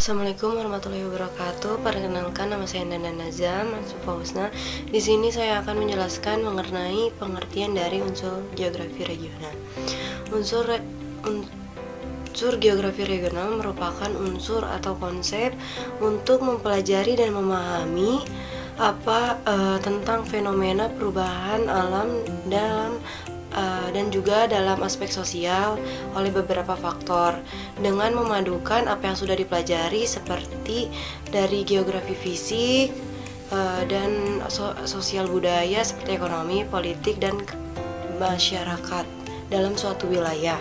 Assalamualaikum warahmatullahi wabarakatuh. Perkenalkan, nama saya Nanda Nazam Fausna. Di sini saya akan menjelaskan mengenai pengertian dari unsur geografi regional. Unsur geografi regional merupakan unsur atau konsep untuk mempelajari dan memahami tentang fenomena perubahan alam dan juga dalam aspek sosial oleh beberapa faktor, dengan memadukan apa yang sudah dipelajari seperti dari geografi fisik dan sosial budaya seperti ekonomi, politik, dan masyarakat dalam suatu wilayah.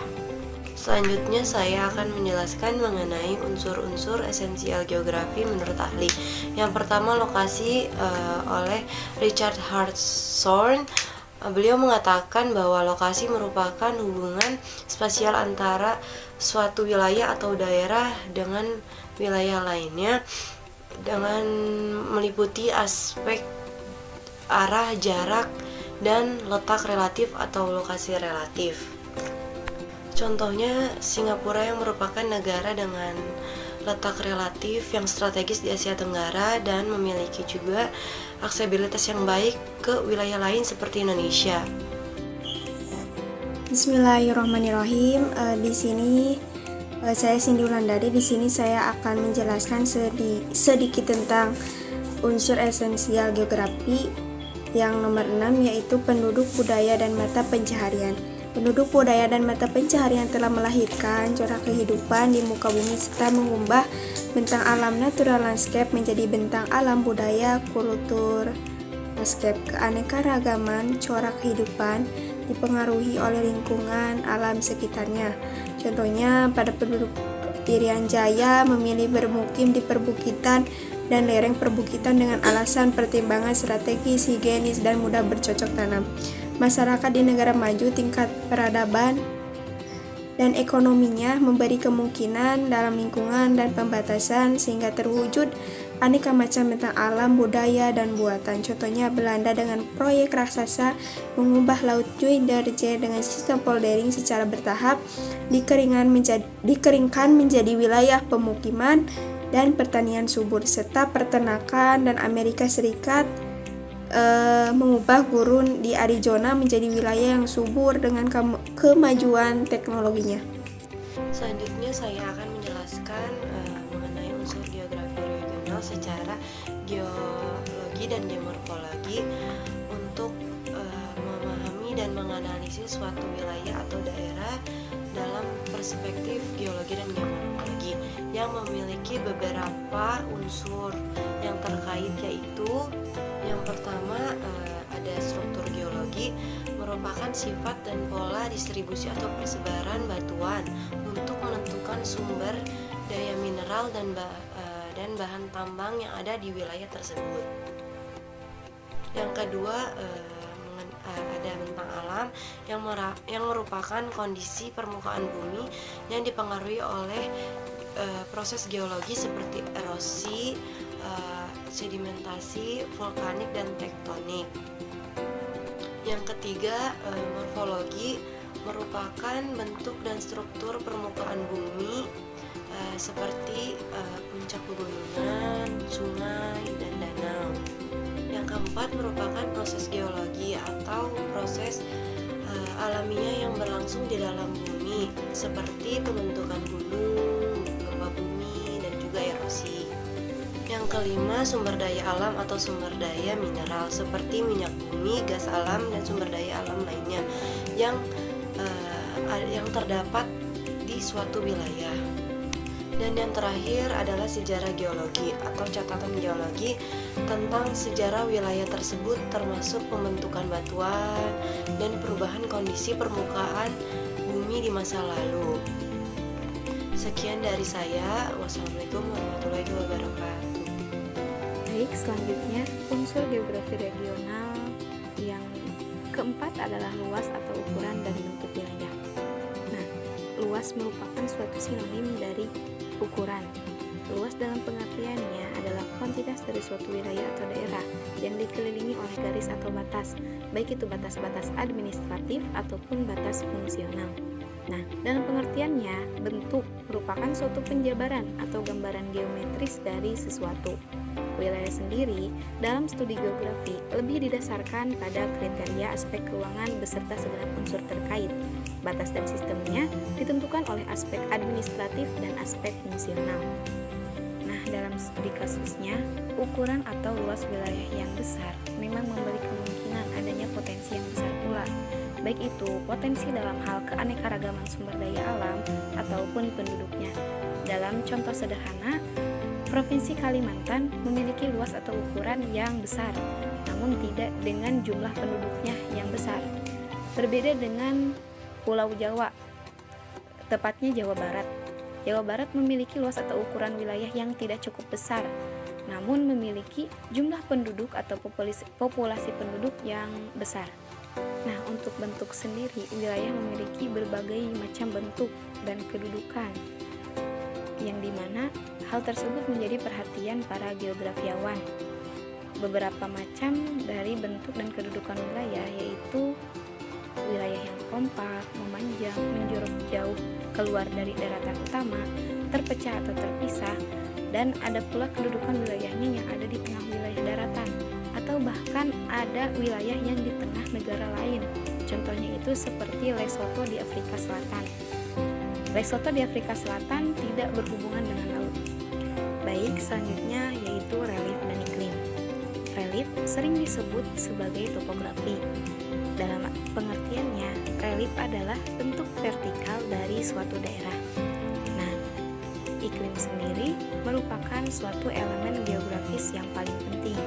Selanjutnya saya akan menjelaskan mengenai unsur-unsur esensial geografi menurut ahli. Yang pertama, lokasi oleh Richard Hartshorne. Beliau mengatakan bahwa lokasi merupakan hubungan spasial antara suatu wilayah atau daerah dengan wilayah lainnya, dengan meliputi aspek arah, jarak, dan letak relatif atau lokasi relatif. Contohnya Singapura yang merupakan negara dengan letak relatif yang strategis di Asia Tenggara dan memiliki juga aksesibilitas yang baik ke wilayah lain seperti Indonesia. Bismillahirrahmanirrahim. Di sini saya Cindy Wulandari. Di sini saya akan menjelaskan sedikit tentang unsur esensial geografi yang nomor 6, yaitu penduduk, budaya, dan mata pencaharian. Penduduk, budaya, dan mata pencaharian telah melahirkan corak kehidupan di muka bumi serta mengubah bentang alam natural landscape menjadi bentang alam budaya kultur landscape. Keanekaragaman corak kehidupan dipengaruhi oleh lingkungan alam sekitarnya. Contohnya, pada penduduk Irian Jaya memilih bermukim di perbukitan dan lereng perbukitan dengan alasan pertimbangan strategis, higienis, dan mudah bercocok tanam. Masyarakat di negara maju tingkat peradaban dan ekonominya memberi kemungkinan dalam lingkungan dan pembatasan sehingga terwujud aneka macam bentang alam, budaya, dan buatan. Contohnya Belanda dengan proyek raksasa mengubah Laut Zuiderzee dengan sistem poldering secara bertahap dikeringkan menjadi wilayah pemukiman dan pertanian subur, serta peternakan, dan Amerika Serikat mengubah gurun di Arizona menjadi wilayah yang subur dengan kemajuan teknologinya. Selanjutnya saya akan menjelaskan mengenai unsur geografi regional secara geologi dan geomorfologi untuk memahami dan menganalisis suatu wilayah atau daerah dalam perspektif geologi dan geomorfologi yang memiliki beberapa unsur yang terkait, yaitu yang pertama ada struktur geologi, merupakan sifat dan pola distribusi atau persebaran batuan untuk menentukan sumber daya mineral dan bahan tambang yang ada di wilayah tersebut. Yang kedua, ada bentang alam yang merupakan kondisi permukaan bumi yang dipengaruhi oleh proses geologi seperti erosi, sedimentasi, vulkanik, dan tektonik. Yang ketiga, morfologi merupakan bentuk dan struktur permukaan bumi seperti puncak pegunungan, sungai, dan danau. Yang keempat merupakan proses geologi atau proses alamiah yang berlangsung di dalam bumi seperti pembentukan gunung, gempa bumi, dan juga erosi. Yang kelima, sumber daya alam atau sumber daya mineral seperti minyak bumi, gas alam, dan sumber daya alam lainnya yang terdapat di suatu wilayah. Dan yang terakhir adalah sejarah geologi atau catatan geologi tentang sejarah wilayah tersebut, termasuk pembentukan batuan dan perubahan kondisi permukaan bumi di masa lalu. Sekian dari saya. Wassalamualaikum warahmatullahi wabarakatuh. Baik, selanjutnya unsur geografi regional yang keempat adalah luas atau ukuran dan bentuk wilayah. Nah, luas merupakan suatu sinonim dari ukuran. Luas dalam pengertiannya adalah kuantitas dari suatu wilayah atau daerah yang dikelilingi oleh garis atau batas, baik itu batas-batas administratif ataupun batas fungsional. Nah, dalam pengertiannya, bentuk merupakan suatu penjabaran atau gambaran geometris dari sesuatu. Wilayah sendiri dalam studi geografi lebih didasarkan pada kriteria aspek ruangan beserta segenap unsur terkait. Batas dan sistemnya ditentukan oleh aspek administratif dan aspek fungsional. Nah, dalam studi kasusnya, ukuran atau luas wilayah yang besar memang memberi kemungkinan adanya potensi yang besar pula, baik itu potensi dalam hal keanekaragaman sumber daya alam ataupun penduduknya. Dalam contoh sederhana, Provinsi Kalimantan memiliki luas atau ukuran yang besar, namun tidak dengan jumlah penduduknya yang besar. Berbeda dengan Pulau Jawa, tepatnya Jawa Barat. Jawa Barat memiliki luas atau ukuran wilayah yang tidak cukup besar, namun memiliki jumlah penduduk atau populasi penduduk yang besar. Nah, untuk bentuk sendiri, wilayah memiliki berbagai macam bentuk dan kedudukan, yang dimana hal tersebut menjadi perhatian para geografiawan. Beberapa macam dari bentuk dan kedudukan wilayah yaitu wilayah yang kompak, memanjang, menjorok jauh keluar dari daratan utama, terpecah atau terpisah, dan ada pula kedudukan wilayahnya yang ada di tengah wilayah daratan, atau bahkan ada wilayah yang di tengah negara lain. Contohnya itu seperti Lesotho di Afrika Selatan. Lesotho di Afrika Selatan tidak berhubungan dengan laut. Baik, selanjutnya yaitu relief dan iklim. Relief sering disebut sebagai topografi. Dalam pengertiannya, relief adalah bentuk vertikal dari suatu daerah. Nah, iklim sendiri merupakan suatu elemen geografis yang paling penting.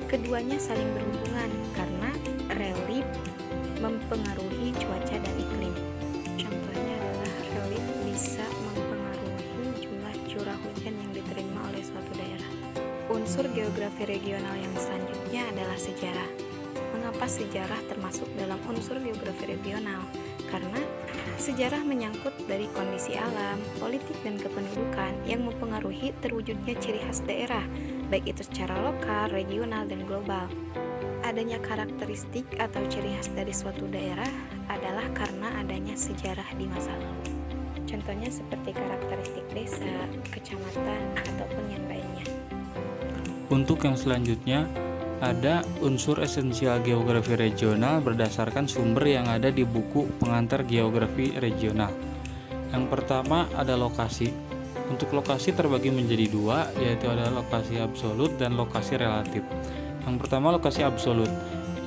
Keduanya saling berhubungan karena relief mempengaruhi cuaca dan iklim. Contohnya adalah relief bisa mempengaruhi jumlah curah hujan yang diterima oleh suatu daerah. Unsur geografi regional yang selanjutnya adalah sejarah. Mengapa sejarah termasuk dalam unsur geografi regional? Karena sejarah menyangkut dari kondisi alam, politik, dan kependudukan yang mempengaruhi terwujudnya ciri khas daerah, baik itu secara lokal, regional, dan global. Adanya karakteristik atau ciri khas dari suatu daerah adalah karena adanya sejarah di masa lalu. Contohnya seperti karakteristik desa, kecamatan, ataupun yang lainnya. Untuk yang selanjutnya, ada unsur esensial geografi regional berdasarkan sumber yang ada di buku pengantar geografi regional. Yang pertama ada lokasi. Untuk lokasi terbagi menjadi dua, yaitu ada lokasi absolut dan lokasi relatif. Yang pertama lokasi absolut,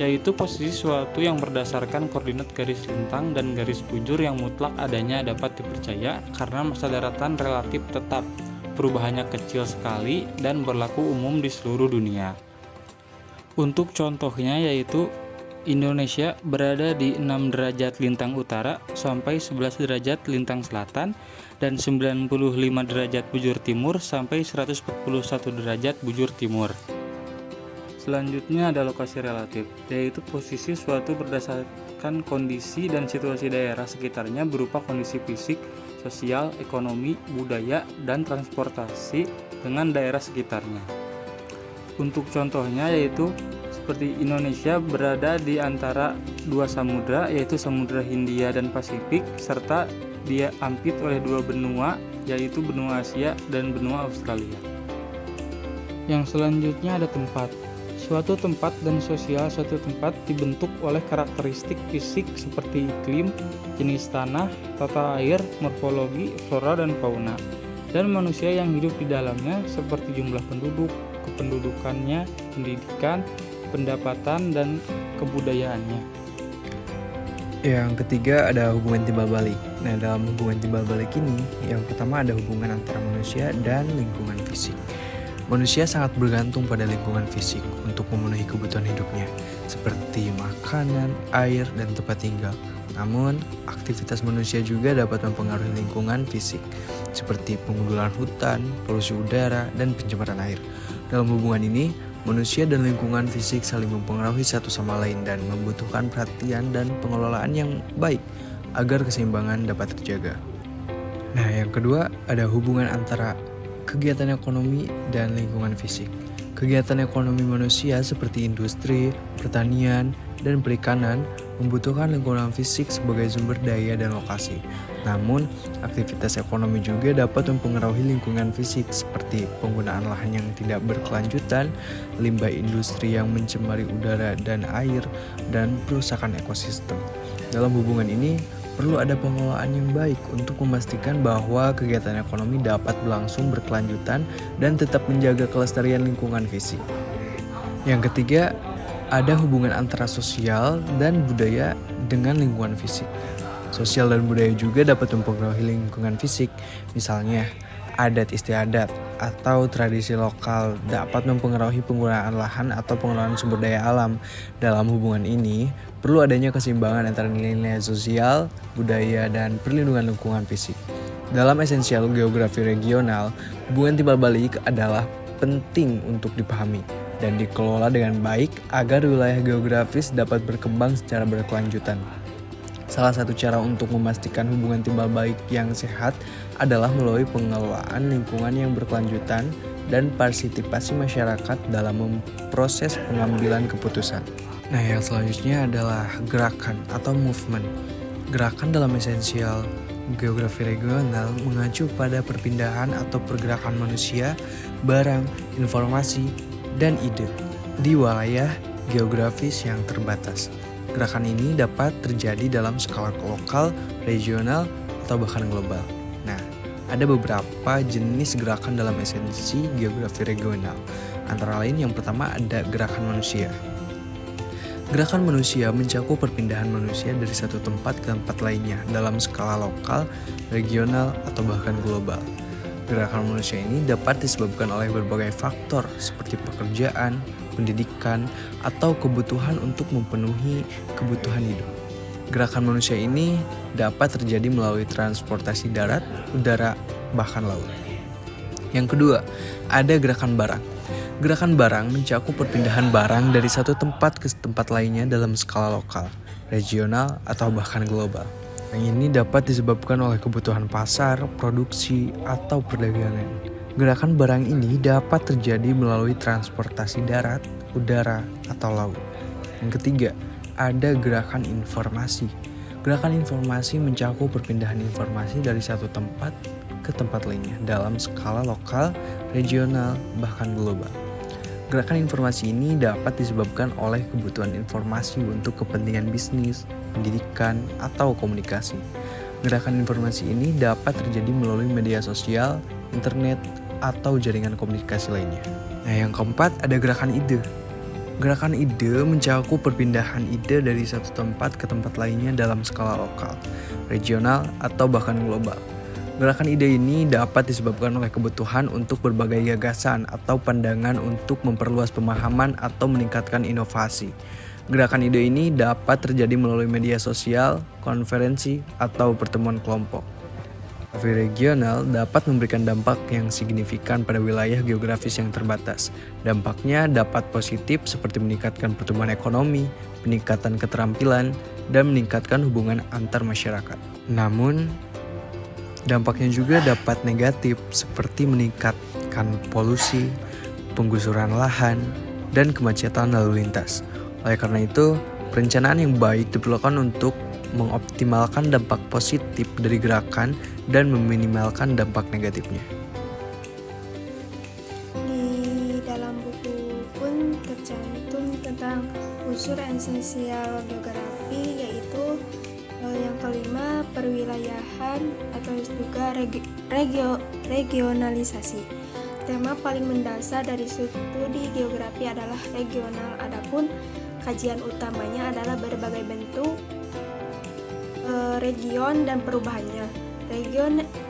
yaitu posisi suatu yang berdasarkan koordinat garis lintang dan garis bujur yang mutlak adanya dapat dipercaya karena masa daratan relatif tetap, perubahannya kecil sekali dan berlaku umum di seluruh dunia. Untuk contohnya yaitu Indonesia berada di 6 derajat lintang utara sampai 11 derajat lintang selatan dan 95 derajat bujur timur sampai 141 derajat bujur timur. Selanjutnya ada lokasi relatif, yaitu posisi suatu berdasarkan kondisi dan situasi daerah sekitarnya berupa kondisi fisik, sosial, ekonomi, budaya, dan transportasi dengan daerah sekitarnya. Untuk contohnya yaitu seperti Indonesia berada di antara dua samudra, yaitu Samudra Hindia dan Pasifik, serta dia ampit oleh dua benua, yaitu benua Asia dan benua Australia. Yang selanjutnya ada tempat. Suatu tempat dan sosial suatu tempat dibentuk oleh karakteristik fisik seperti iklim, jenis tanah, tata air, morfologi, flora dan fauna, dan manusia yang hidup di dalamnya seperti jumlah penduduk, kependudukannya, pendidikan, pendapatan, dan kebudayaannya. Yang ketiga ada hubungan timbal balik. Nah, dalam hubungan timbal balik ini, yang pertama ada hubungan antara manusia dan lingkungan fisik. Manusia sangat bergantung pada lingkungan fisik untuk memenuhi kebutuhan hidupnya, seperti makanan, air, dan tempat tinggal. Namun, aktivitas manusia juga dapat mempengaruhi lingkungan fisik, seperti pengundulan hutan, polusi udara, dan pencemaran air. Dalam hubungan ini, manusia dan lingkungan fisik saling mempengaruhi satu sama lain dan membutuhkan perhatian dan pengelolaan yang baik agar keseimbangan dapat terjaga. Nah, yang kedua ada hubungan antara kegiatan ekonomi dan lingkungan fisik. Kegiatan ekonomi manusia seperti industri, pertanian, dan perikanan membutuhkan lingkungan fisik sebagai sumber daya dan lokasi. Namun, aktivitas ekonomi juga dapat mempengaruhi lingkungan fisik seperti penggunaan lahan yang tidak berkelanjutan, limbah industri yang mencemari udara dan air, dan perusakan ekosistem. Dalam hubungan ini, perlu ada pengelolaan yang baik untuk memastikan bahwa kegiatan ekonomi dapat berlangsung berkelanjutan dan tetap menjaga kelestarian lingkungan fisik. Yang ketiga, ada hubungan antara sosial dan budaya dengan lingkungan fisik. Sosial dan budaya juga dapat mempengaruhi lingkungan fisik. Misalnya, adat istiadat atau tradisi lokal dapat mempengaruhi penggunaan lahan atau pengelolaan sumber daya alam. Dalam hubungan ini, perlu adanya keseimbangan antara nilai-nilai sosial, budaya, dan perlindungan lingkungan fisik. Dalam esensial geografi regional, hubungan timbal balik adalah penting untuk dipahami dan dikelola dengan baik agar wilayah geografis dapat berkembang secara berkelanjutan. Salah satu cara untuk memastikan hubungan timbal balik yang sehat adalah melalui pengelolaan lingkungan yang berkelanjutan dan partisipasi masyarakat dalam proses pengambilan keputusan. Nah, yang selanjutnya adalah gerakan atau movement. Gerakan dalam esensial geografi regional mengacu pada perpindahan atau pergerakan manusia, barang, informasi, dan ide di wilayah geografis yang terbatas. Gerakan ini dapat terjadi dalam skala lokal, regional, atau bahkan global. Nah, ada beberapa jenis gerakan dalam esensi geografi regional. Antara lain yang pertama ada gerakan manusia. Gerakan manusia mencakup perpindahan manusia dari satu tempat ke tempat lainnya dalam skala lokal, regional, atau bahkan global. Gerakan manusia ini dapat disebabkan oleh berbagai faktor seperti pekerjaan, pendidikan, atau kebutuhan untuk memenuhi kebutuhan hidup. Gerakan manusia ini dapat terjadi melalui transportasi darat, udara, bahkan laut. Yang kedua, ada gerakan barang. Gerakan barang mencakup perpindahan barang dari satu tempat ke tempat lainnya dalam skala lokal, regional, atau bahkan global. Yang ini dapat disebabkan oleh kebutuhan pasar, produksi, atau perdagangan. Gerakan barang ini dapat terjadi melalui transportasi darat, udara, atau laut. Yang ketiga, ada gerakan informasi. Gerakan informasi mencakup perpindahan informasi dari satu tempat ke tempat lainnya dalam skala lokal, regional, bahkan global. Gerakan informasi ini dapat disebabkan oleh kebutuhan informasi untuk kepentingan bisnis, pendidikan, atau komunikasi. Gerakan informasi ini dapat terjadi melalui media sosial, internet, atau jaringan komunikasi lainnya. Nah, yang keempat ada gerakan ide. Gerakan ide mencakup perpindahan ide dari satu tempat ke tempat lainnya dalam skala lokal, regional, atau bahkan global. Gerakan ide ini dapat disebabkan oleh kebutuhan untuk berbagai gagasan atau pandangan untuk memperluas pemahaman atau meningkatkan inovasi. Gerakan ide ini dapat terjadi melalui media sosial, konferensi, atau pertemuan kelompok. Geografi regional dapat memberikan dampak yang signifikan pada wilayah geografis yang terbatas. Dampaknya dapat positif seperti meningkatkan pertumbuhan ekonomi, peningkatan keterampilan, dan meningkatkan hubungan antar masyarakat. Namun, dampaknya juga dapat negatif seperti meningkatkan polusi, penggusuran lahan, dan kemacetan lalu lintas. Oleh karena itu, perencanaan yang baik diperlukan untuk mengoptimalkan dampak positif dari gerakan dan meminimalkan dampak negatifnya. Di dalam buku pun tercantum tentang unsur esensial geografi, yaitu yang kelima, perwilayahan atau juga regionalisasi. Tema paling mendasar dari studi geografi adalah regional, adapun kajian utamanya adalah berbagai bentuk region dan perubahannya.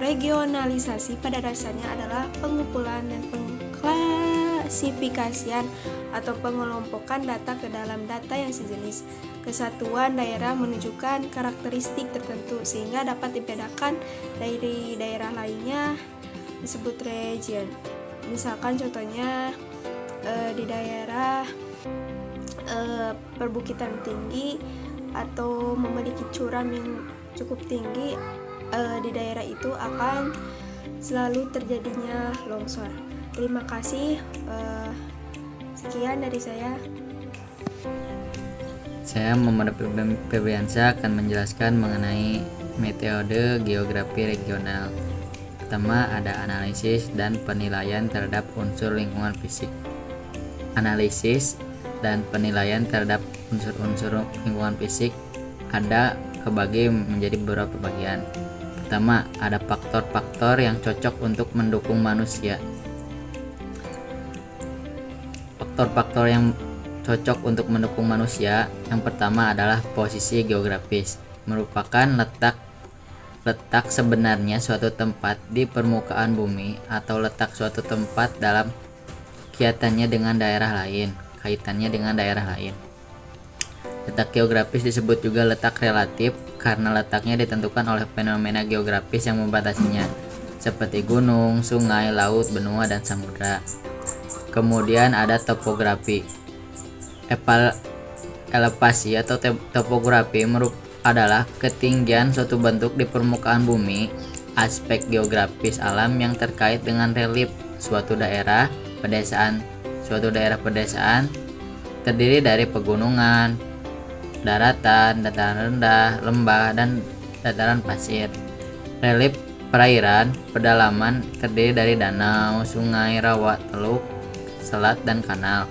Regionalisasi pada dasarnya adalah pengumpulan dan pengklasifikasian atau pengelompokan data ke dalam data yang sejenis. Kesatuan daerah menunjukkan karakteristik tertentu sehingga dapat dibedakan dari daerah lainnya, disebut region. Misalkan contohnya di daerah perbukitan tinggi atau memiliki curam yang cukup tinggi, di daerah itu akan selalu terjadinya longsor. Terima kasih, sekian dari saya. Saya Muhammad Febriansyah akan menjelaskan mengenai metode geografi regional. Pertama, ada analisis dan penilaian terhadap unsur lingkungan fisik. Analisis dan penilaian terhadap unsur-unsur lingkungan fisik ada kebagi menjadi beberapa bagian. Pertama, ada faktor-faktor yang cocok untuk mendukung manusia. Faktor-faktor yang cocok untuk mendukung manusia, yang pertama adalah posisi geografis, merupakan letak sebenarnya suatu tempat di permukaan bumi atau letak suatu tempat dalam kaitannya dengan daerah lain. Letak geografis disebut juga letak relatif karena letaknya ditentukan oleh fenomena geografis yang membatasinya, seperti gunung, sungai, laut, benua, dan samudra. Kemudian ada topografi. Elevasi atau topografi adalah ketinggian suatu bentuk di permukaan bumi, aspek geografis alam yang terkait dengan relief suatu daerah pedesaan terdiri dari pegunungan, daratan, dataran rendah, lembah, dan dataran pasir. Relief perairan pedalaman terdiri dari danau, sungai, rawa, teluk, selat, dan kanal.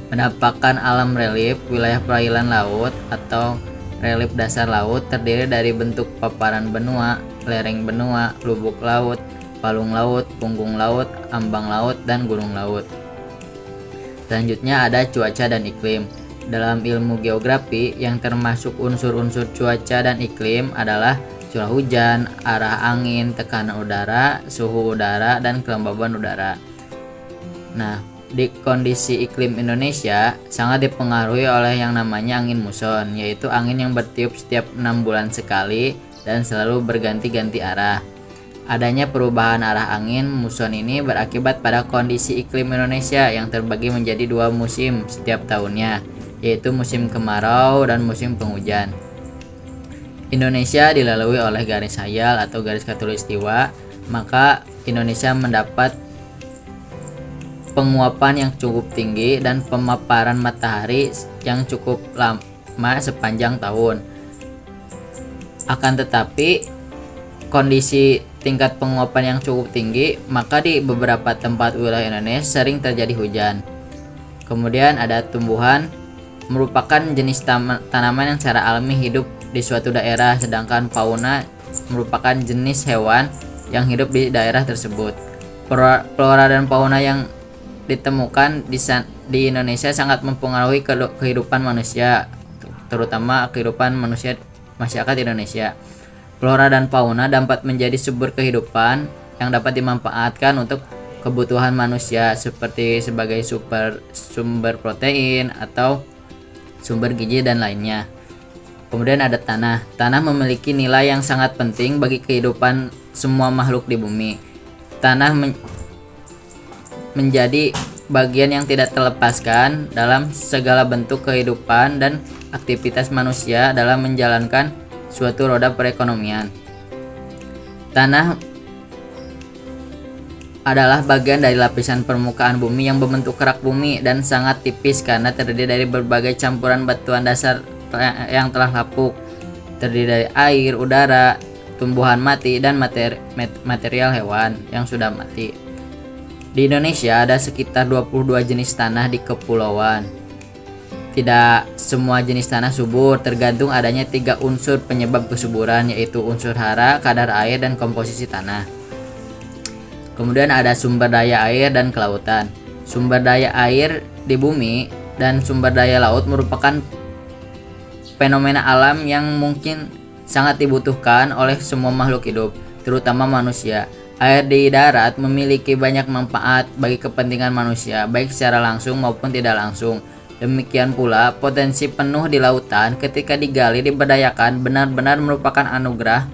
Penampakan alam relief wilayah perairan laut atau relief dasar laut terdiri dari bentuk paparan benua, lereng benua, lubuk laut, palung laut, punggung laut, ambang laut, dan gunung laut. Selanjutnya ada cuaca dan iklim. Dalam ilmu geografi, yang termasuk unsur-unsur cuaca dan iklim adalah curah hujan, arah angin, tekanan udara, suhu udara, dan kelembaban udara. Nah, di kondisi iklim Indonesia sangat dipengaruhi oleh yang namanya angin muson, yaitu angin yang bertiup setiap 6 bulan sekali dan selalu berganti-ganti arah. Adanya perubahan arah angin muson ini berakibat pada kondisi iklim Indonesia yang terbagi menjadi 2 musim setiap tahunnya, yaitu musim kemarau dan musim penghujan. Indonesia dilalui oleh garis hayal atau garis khatulistiwa, maka Indonesia mendapat penguapan yang cukup tinggi dan pemaparan matahari yang cukup lama sepanjang tahun. Akan tetapi, kondisi tingkat penguapan yang cukup tinggi, maka di beberapa tempat wilayah Indonesia sering terjadi hujan. Kemudian ada tumbuhan, merupakan jenis tanaman yang secara alami hidup di suatu daerah, sedangkan fauna merupakan jenis hewan yang hidup di daerah tersebut. Flora dan fauna yang ditemukan di Indonesia sangat mempengaruhi kehidupan manusia, terutama kehidupan masyarakat Indonesia. Flora dan fauna dapat menjadi sumber kehidupan yang dapat dimanfaatkan untuk kebutuhan manusia, seperti sebagai sumber protein atau sumber gizi dan lainnya. Kemudian ada tanah. Tanah memiliki nilai yang sangat penting bagi kehidupan semua makhluk di bumi. Tanah menjadi bagian yang tidak terlepaskan dalam segala bentuk kehidupan dan aktivitas manusia dalam menjalankan suatu roda perekonomian. Tanah adalah bagian dari lapisan permukaan bumi yang berbentuk kerak bumi dan sangat tipis karena terdiri dari berbagai campuran batuan dasar yang telah lapuk, terdiri dari air, udara, tumbuhan mati, dan material hewan yang sudah mati. Di Indonesia ada sekitar 22 jenis tanah di kepulauan. Tidak semua jenis tanah subur, tergantung adanya 3 unsur penyebab kesuburan, yaitu unsur hara, kadar air, dan komposisi tanah. Kemudian ada sumber daya air dan kelautan. Sumber daya air di bumi dan sumber daya laut merupakan fenomena alam yang mungkin sangat dibutuhkan oleh semua makhluk hidup, terutama manusia. Air di darat memiliki banyak manfaat bagi kepentingan manusia, baik secara langsung maupun tidak langsung. Demikian pula, potensi penuh di lautan ketika digali diberdayakan benar-benar merupakan anugerah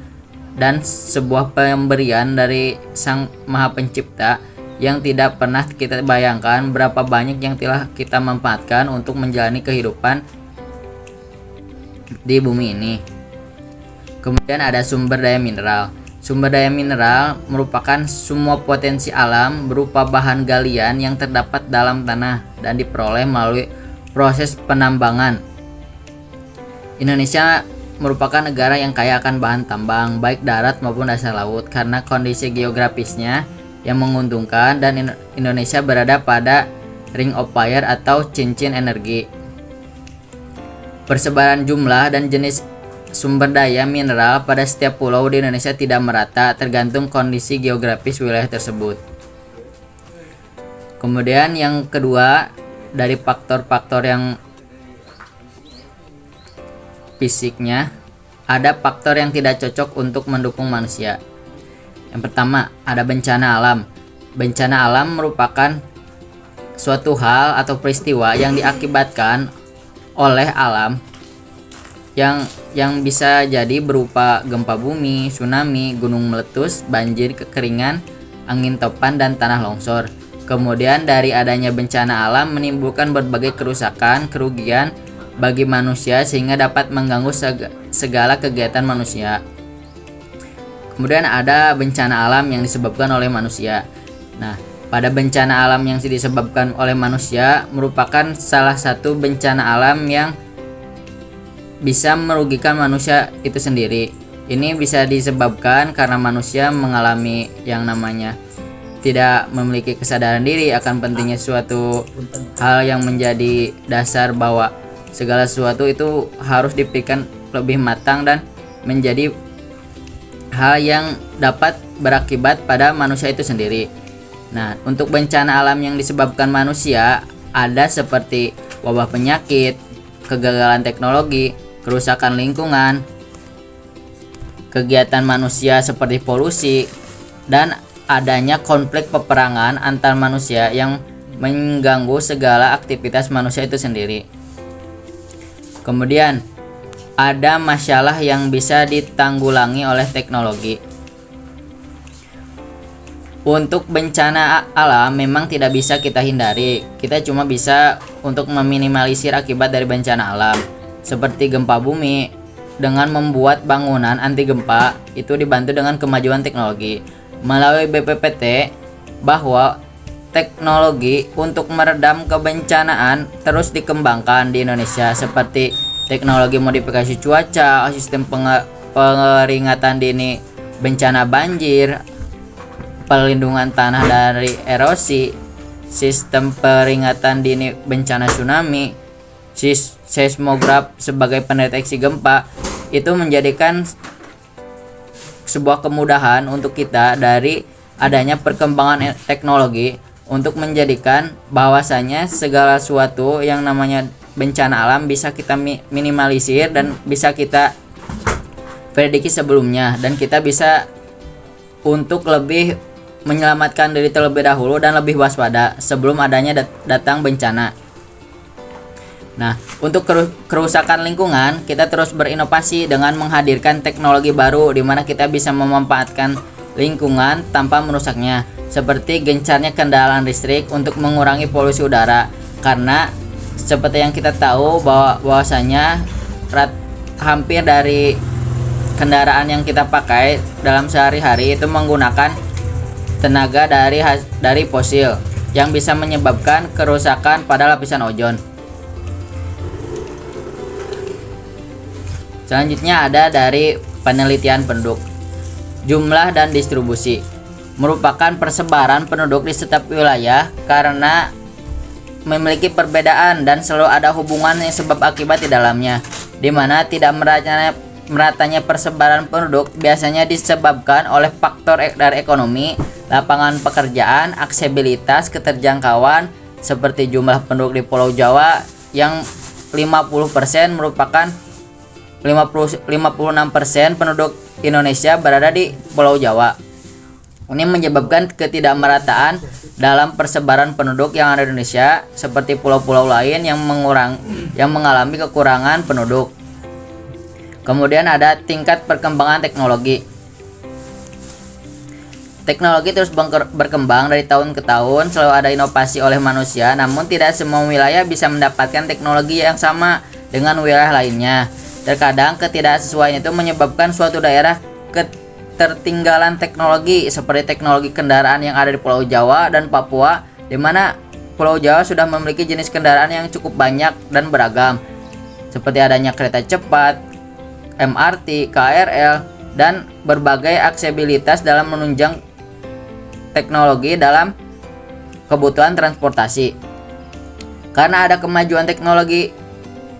dan sebuah pemberian dari Sang Maha Pencipta yang tidak pernah kita bayangkan berapa banyak yang telah kita manfaatkan untuk menjalani kehidupan di bumi ini. Kemudian ada sumber daya mineral. Sumber daya mineral merupakan semua potensi alam berupa bahan galian yang terdapat dalam tanah dan diperoleh melalui proses penambangan Indonesia merupakan negara yang kaya akan bahan tambang baik darat maupun dasar laut karena kondisi geografisnya yang menguntungkan dan Indonesia berada pada Ring of Fire atau cincin energi. Persebaran jumlah dan jenis sumber daya mineral pada setiap pulau di Indonesia tidak merata, tergantung kondisi geografis wilayah tersebut. Kemudian yang kedua, dari faktor-faktor yang fisiknya, ada faktor yang tidak cocok untuk mendukung manusia. Yang pertama, ada bencana alam. Bencana alam merupakan suatu hal atau peristiwa yang diakibatkan oleh alam yang bisa jadi berupa gempa bumi, tsunami, gunung meletus, banjir, kekeringan, angin topan, dan tanah longsor. Kemudian dari adanya bencana alam menimbulkan berbagai kerusakan, kerugian bagi manusia sehingga dapat mengganggu segala kegiatan manusia. Kemudian ada bencana alam yang disebabkan oleh manusia. Nah, pada bencana alam yang disebabkan oleh manusia merupakan salah satu bencana alam yang bisa merugikan manusia itu sendiri. Ini bisa disebabkan karena manusia mengalami yang namanya tidak memiliki kesadaran diri akan pentingnya suatu hal yang menjadi dasar bahwa segala sesuatu itu harus dipikirkan lebih matang dan menjadi hal yang dapat berakibat pada manusia itu sendiri. Nah, untuk bencana alam yang disebabkan manusia ada seperti wabah penyakit, kegagalan teknologi, kerusakan lingkungan, kegiatan manusia seperti polusi, dan adanya konflik peperangan antar manusia yang mengganggu segala aktivitas manusia itu sendiri. Kemudian ada masalah yang bisa ditanggulangi oleh teknologi. Untuk bencana alam memang tidak bisa kita hindari. Kita cuma bisa untuk meminimalisir akibat dari bencana alam. Seperti gempa bumi, dengan membuat bangunan anti gempa itu dibantu dengan kemajuan teknologi. Melalui BPPT bahwa teknologi untuk meredam kebencanaan terus dikembangkan di Indonesia seperti teknologi modifikasi cuaca, sistem peringatan dini bencana banjir, perlindungan tanah dari erosi, sistem peringatan dini bencana tsunami, seismograf sebagai pendeteksi gempa. Itu menjadikan sebuah kemudahan untuk kita dari adanya perkembangan teknologi untuk menjadikan bahwasanya segala sesuatu yang namanya bencana alam bisa kita minimalisir dan bisa kita prediksi sebelumnya, dan kita bisa untuk lebih menyelamatkan diri terlebih dahulu dan lebih waspada sebelum adanya datang bencana. Nah, untuk kerusakan lingkungan, kita terus berinovasi dengan menghadirkan teknologi baru di mana kita bisa memanfaatkan lingkungan tanpa merusaknya, seperti gencarnya kendaraan listrik untuk mengurangi polusi udara. Karena seperti yang kita tahu bahwasanya hampir dari kendaraan yang kita pakai dalam sehari-hari itu menggunakan tenaga dari fosil yang bisa menyebabkan kerusakan pada lapisan ozon. Selanjutnya ada dari penelitian penduduk. Jumlah dan distribusi merupakan persebaran penduduk di setiap wilayah karena memiliki perbedaan dan selalu ada hubungan yang sebab akibat di dalamnya, di mana tidak meratanya persebaran penduduk biasanya disebabkan oleh faktor dari ekonomi, lapangan pekerjaan, aksesibilitas, keterjangkauan, seperti jumlah penduduk di Pulau Jawa yang 50% merupakan 56% penduduk Indonesia berada di Pulau Jawa. Ini menyebabkan ketidakmerataan dalam persebaran penduduk yang ada di Indonesia, seperti pulau-pulau lain yang mengalami kekurangan penduduk. Kemudian ada tingkat perkembangan teknologi. Teknologi terus berkembang dari tahun ke tahun, selalu ada inovasi oleh manusia, namun tidak semua wilayah bisa mendapatkan teknologi yang sama dengan wilayah lainnya. Terkadang ketidaksesuaian itu menyebabkan suatu daerah ketertinggalan teknologi, seperti teknologi kendaraan yang ada di Pulau Jawa dan Papua, di mana Pulau Jawa sudah memiliki jenis kendaraan yang cukup banyak dan beragam. seperti adanya kereta cepat, MRT, KRL, dan berbagai aksesibilitas dalam menunjang teknologi dalam kebutuhan transportasi. Karena ada kemajuan teknologi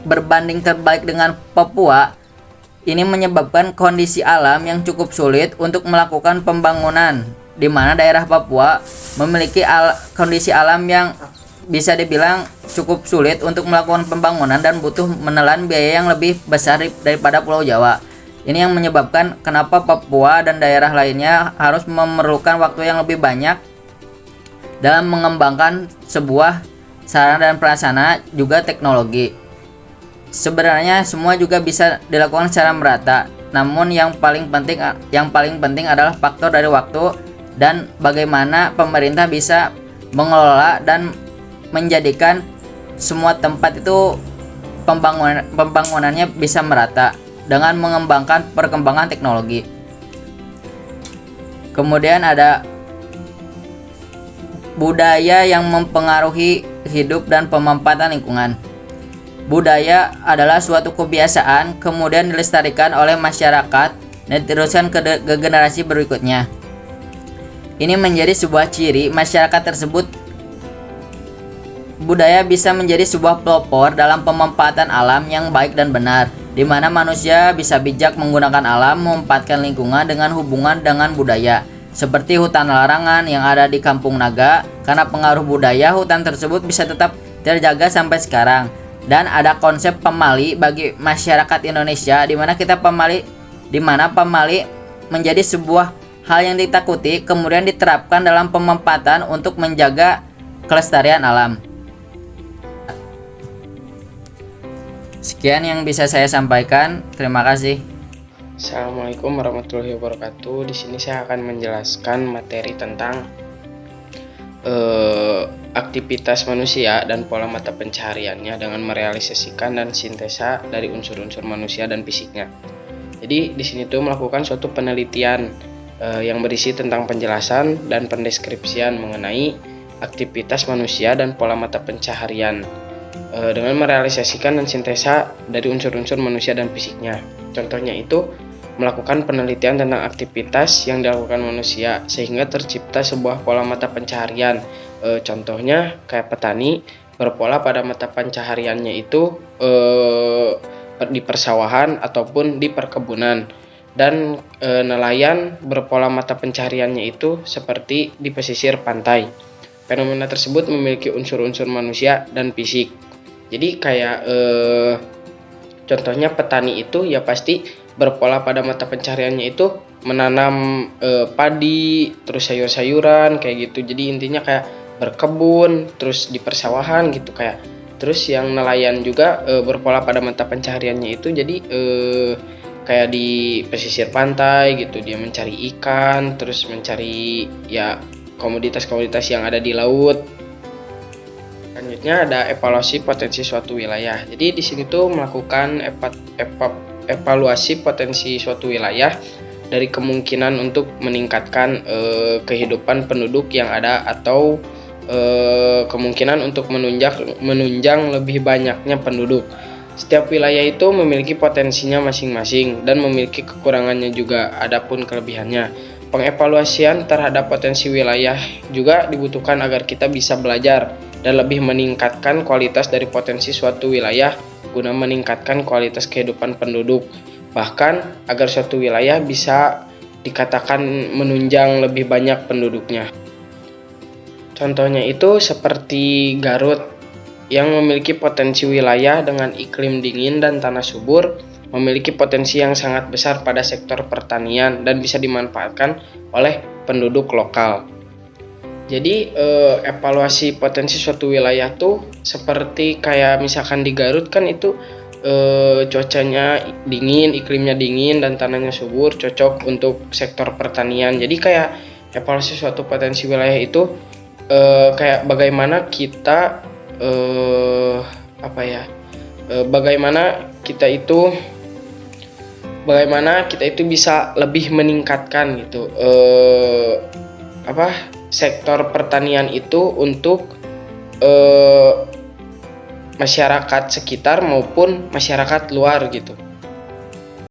berbanding terbalik dengan Papua, ini menyebabkan kondisi alam yang cukup sulit untuk melakukan pembangunan, di mana daerah Papua memiliki kondisi alam yang bisa dibilang cukup sulit untuk melakukan pembangunan dan butuh menelan biaya yang lebih besar daripada Pulau Jawa. Ini yang menyebabkan kenapa Papua dan daerah lainnya harus memerlukan waktu yang lebih banyak dalam mengembangkan sebuah sarana dan prasarana juga teknologi. Sebenarnya semua juga bisa dilakukan secara merata, namun yang paling penting adalah faktor dari waktu dan bagaimana pemerintah bisa mengelola dan menjadikan semua tempat itu pembangunannya bisa merata dengan mengembangkan perkembangan teknologi. Kemudian ada budaya yang mempengaruhi hidup dan pemanfaatan lingkungan. Budaya adalah suatu kebiasaan kemudian dilestarikan oleh masyarakat dan diteruskan ke generasi berikutnya. Ini menjadi sebuah ciri masyarakat tersebut. Budaya bisa menjadi sebuah pelopor dalam pemanfaatan alam yang baik dan benar, di mana manusia bisa bijak menggunakan alam, memanfaatkan lingkungan dengan hubungan dengan budaya. Seperti hutan larangan yang ada di Kampung Naga, karena pengaruh budaya, hutan tersebut bisa tetap terjaga sampai sekarang. Dan ada konsep pamali bagi masyarakat Indonesia, di mana pamali menjadi sebuah hal yang ditakuti, kemudian diterapkan dalam pemanfaatan untuk menjaga kelestarian alam. Sekian yang bisa saya sampaikan. Terima kasih. Assalamualaikum warahmatullahi wabarakatuh. Di sini saya akan menjelaskan materi tentang aktivitas manusia dan pola mata pencahariannya dengan merealisasikan dan sintesa dari unsur-unsur manusia dan fisiknya. Jadi di sini tuh melakukan suatu penelitian yang berisi tentang penjelasan dan pendeskripsian mengenai aktivitas manusia dan pola mata pencaharian dengan merealisasikan dan sintesa dari unsur-unsur manusia dan fisiknya. Contohnya itu melakukan penelitian tentang aktivitas yang dilakukan manusia sehingga tercipta sebuah pola mata pencaharian. Contohnya kayak petani berpola pada mata pencahariannya itu di persawahan ataupun di perkebunan, dan nelayan berpola mata pencahariannya itu seperti di pesisir pantai. Fenomena tersebut memiliki unsur-unsur manusia dan fisik. Jadi kayak contohnya petani itu ya pasti berpola pada mata pencahariannya itu menanam padi, terus sayur-sayuran kayak gitu. Jadi intinya kayak berkebun, terus di persawahan gitu kayak. Terus yang nelayan juga berpola pada mata pencahariannya itu jadi kayak di pesisir pantai gitu, dia mencari ikan, terus mencari ya komoditas-komoditas yang ada di laut. Selanjutnya ada evaluasi potensi suatu wilayah. Jadi di sini tuh melakukan evaluasi potensi suatu wilayah dari kemungkinan untuk meningkatkan kehidupan penduduk yang ada atau kemungkinan untuk menunjang lebih banyaknya penduduk. Setiap wilayah itu memiliki potensinya masing-masing dan memiliki kekurangannya juga, adapun kelebihannya. Pengevaluasian terhadap potensi wilayah juga dibutuhkan agar kita bisa belajar dan lebih meningkatkan kualitas dari potensi suatu wilayah guna meningkatkan kualitas kehidupan penduduk. Bahkan agar suatu wilayah bisa dikatakan menunjang lebih banyak penduduknya. Contohnya itu seperti Garut yang memiliki potensi wilayah dengan iklim dingin dan tanah subur, memiliki potensi yang sangat besar pada sektor pertanian dan bisa dimanfaatkan oleh penduduk lokal. Jadi evaluasi potensi suatu wilayah tuh seperti kayak misalkan di Garut kan itu cuacanya dingin, iklimnya dingin dan tanahnya subur, cocok untuk sektor pertanian. Jadi kayak evaluasi suatu potensi wilayah itu kayak bagaimana kita bagaimana kita itu bisa lebih meningkatkan gitu sektor pertanian itu untuk masyarakat sekitar maupun masyarakat luar gitu.